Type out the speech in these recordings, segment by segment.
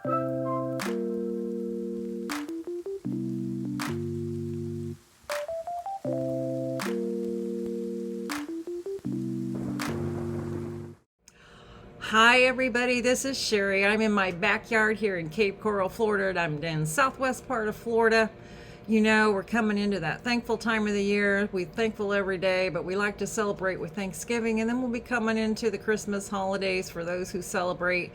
Hi everybody, this is Sherry. I'm in my backyard here in Cape Coral, Florida, and I'm in southwest part of Florida. You know, we're coming into that thankful time of the year. We're thankful every day, but we like to celebrate with Thanksgiving, and then we'll be coming into the Christmas holidays for those who celebrate.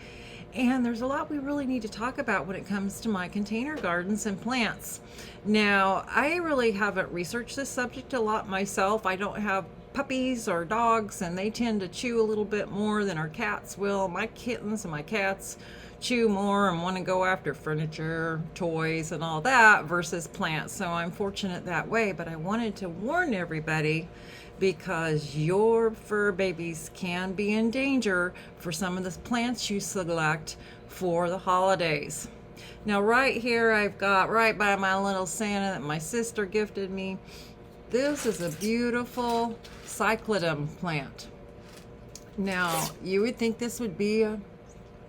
And there's a lot we really need to talk about when it comes to my container gardens and plants. Now, I really haven't researched this subject a lot myself. I don't have puppies or dogs, and they tend to chew a little bit more than our cats will. My kittens and my cats chew more and want to go after furniture, toys, and all that versus plants. So I'm fortunate that way, but I wanted to warn everybody because your fur babies can be in danger for some of the plants you select for the holidays. Now right here I've got right by my little Santa that my sister gifted me. This is a beautiful cycladum plant. Now you would think this would be a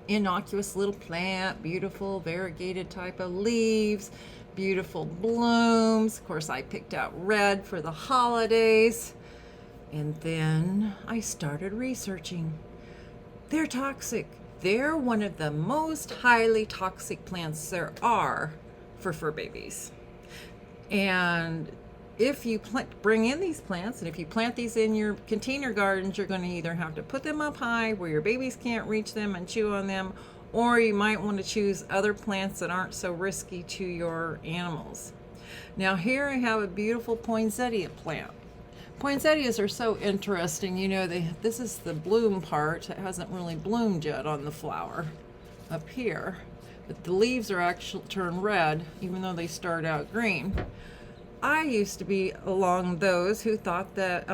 innocuous little plant, beautiful variegated type of leaves, beautiful blooms. Of course I picked out red for the holidays. And then I started researching. They're toxic. They're one of the most highly toxic plants there are for fur babies. And if you bring in these plants, and if you plant these in your container gardens, you're going to either have to put them up high where your babies can't reach them and chew on them, or you might want to choose other plants that aren't so risky to your animals. Now here I have a beautiful poinsettia plant. Poinsettias are so interesting. You know, this is the bloom part. It hasn't really bloomed yet on the flower up here, but the leaves are actually turned red, even though they start out green. I used to be among those who thought that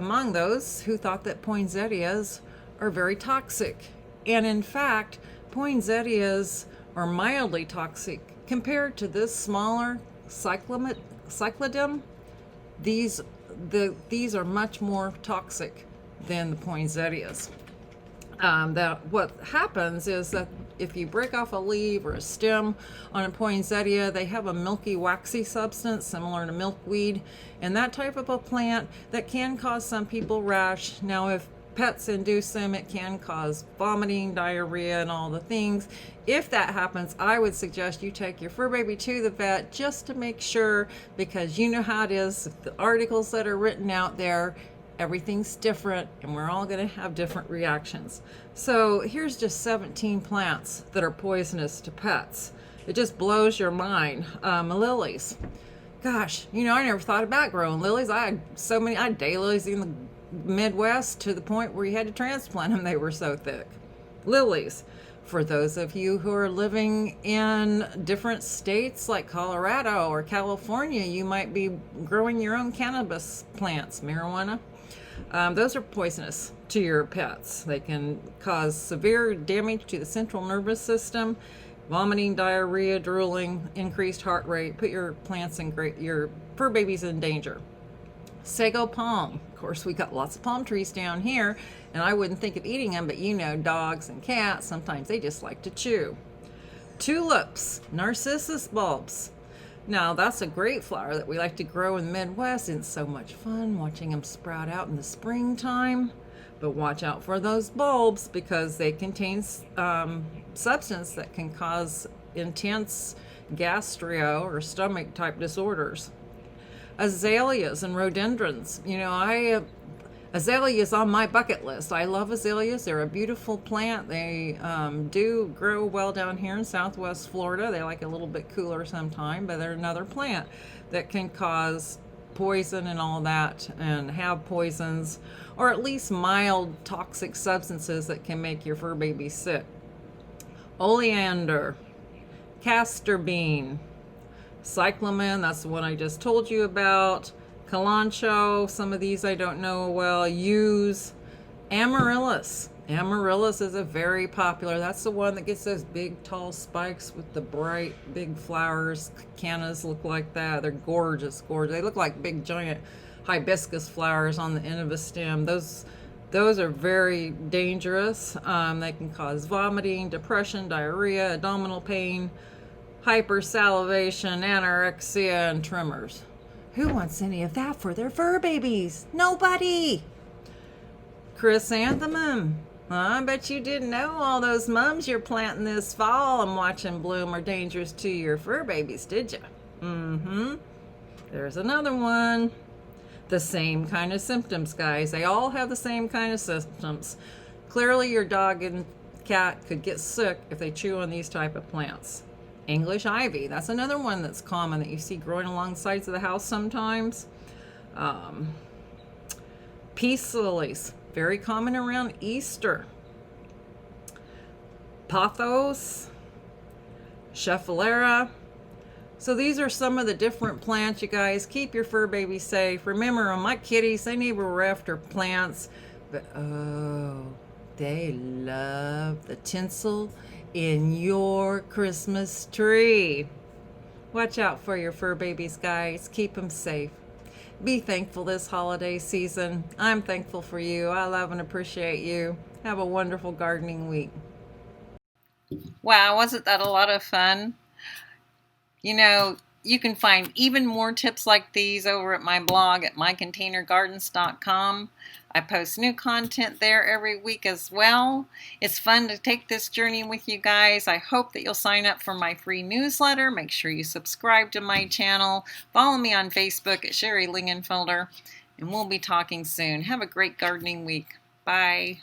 poinsettias are very toxic. And in fact, poinsettias are mildly toxic compared to this smaller cycladum. These are much more toxic than the poinsettias. What happens is that if you break off a leaf or a stem on a poinsettia, they have a milky, waxy substance similar to milkweed, and that type of a plant that can cause some people rash. Now, if pets induce them, it can cause vomiting, diarrhea, and all the things. If that happens, I would suggest you take your fur baby to the vet just to make sure, because you know how it is. The articles that are written out there, everything's different, and we're all going to have different reactions. So here's just 17 plants that are poisonous to pets. It just blows your mind. Lilies. Gosh, you know, I never thought about growing lilies. I had daylilies in the Midwest to the point where you had to transplant them. They were so thick. Lilies. For those of you who are living in different states like Colorado or California, you might be growing your own cannabis plants, marijuana. Those are poisonous to your pets. They can cause severe damage to the central nervous system, vomiting, diarrhea, drooling, increased heart rate, put your plants and your fur babies in danger. Sago palm. Of course, we got lots of palm trees down here, and I wouldn't think of eating them, but you know, dogs and cats, sometimes they just like to chew. Tulips, narcissus bulbs. Now, that's a great flower that we like to grow in the Midwest. It's so much fun watching them sprout out in the springtime. But watch out for those bulbs because they contain substance that can cause intense gastro or stomach type disorders. Azaleas and rhododendrons. You know, azaleas on my bucket list. I love azaleas. They're a beautiful plant. They do grow well down here in southwest Florida. They like a little bit cooler sometime, but they're another plant that can cause poison and all that, and have poisons, or at least mild toxic substances that can make your fur baby sick. Oleander, castor bean, cyclamen, that's the one I just told you about. Kalanchoe, some of these I don't know well. Yews, amaryllis. Amaryllis is a very popular, that's the one that gets those big tall spikes with the bright big flowers. Cannas look like that. They're gorgeous, gorgeous. They look like big giant hibiscus flowers on the end of a stem. Those Those are very dangerous. They can cause vomiting, depression, diarrhea, abdominal pain, hypersalivation, anorexia, and tremors. Who wants any of that for their fur babies? Nobody! Chrysanthemum. I bet you didn't know all those mums you're planting this fall and watching bloom are dangerous to your fur babies, did you? Mm-hmm. There's another one. The same kind of symptoms, guys. They all have the same kind of symptoms. Clearly your dog and cat could get sick if they chew on these type of plants. English ivy, that's another one that's common that you see growing along sides of the house sometimes. Peace lilies, very common around Easter. Pothos, Schefflera. So these are some of the different plants, you guys. Keep your fur baby safe. Remember, my kitties, they never were after plants, but oh, they love the tinsel in your Christmas tree. Watch out for your fur babies, guys. Keep them safe. Be thankful this holiday season. I'm thankful for you. I love and appreciate you. Have a wonderful gardening week. Wow, wasn't that a lot of fun? You know, you can find even more tips like these over at my blog at mycontainergardens.com. I post new content there every week as well. It's fun to take this journey with you guys. I hope that you'll sign up for my free newsletter. Make sure you subscribe to my channel. Follow me on Facebook at Sherry Lingenfelder, and we'll be talking soon. Have a great gardening week. Bye.